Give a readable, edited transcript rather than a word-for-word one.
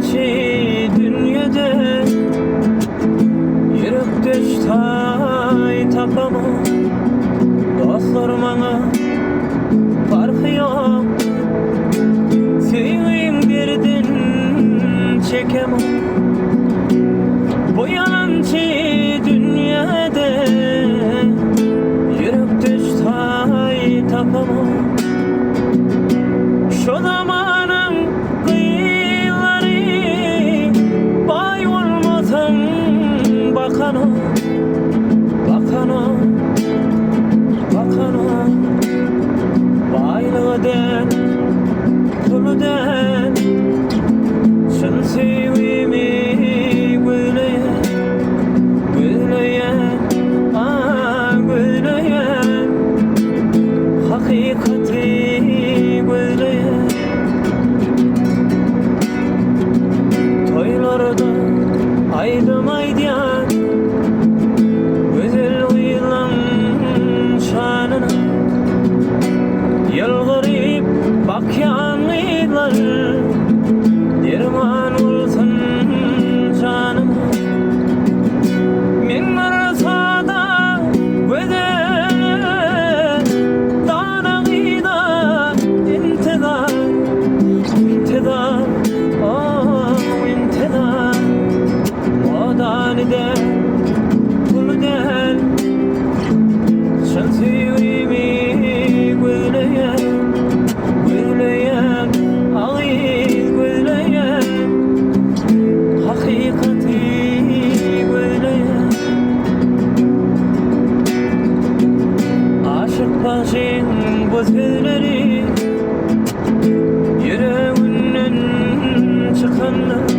Boyanançı dünyada yürek düştay tapama. Dostlar bana farkı yok, sevim birden çekemem. Boyanançı dünyada yürek düştay tapama. Şu zamanın kıyıları bay olmasam bakana, bakana, bakana. Baylığıdan, puludan sen sevimi gülleyen, gülleyen, gülleyen. Hakikati gülleyen. Toylarda aydım aydiyan güzel uyulan şanına. Yalvarıp bakyanlılar derman olsun canıma. Men arasada güzel danağıyla intizar, intizar, intizar. Modaniden, pulden sen sevimi gülleyen, gülleyen, ağır gülleyen. Hakikati gülleyen. Aşık başın bu sözleri yüreğinden çıkanlar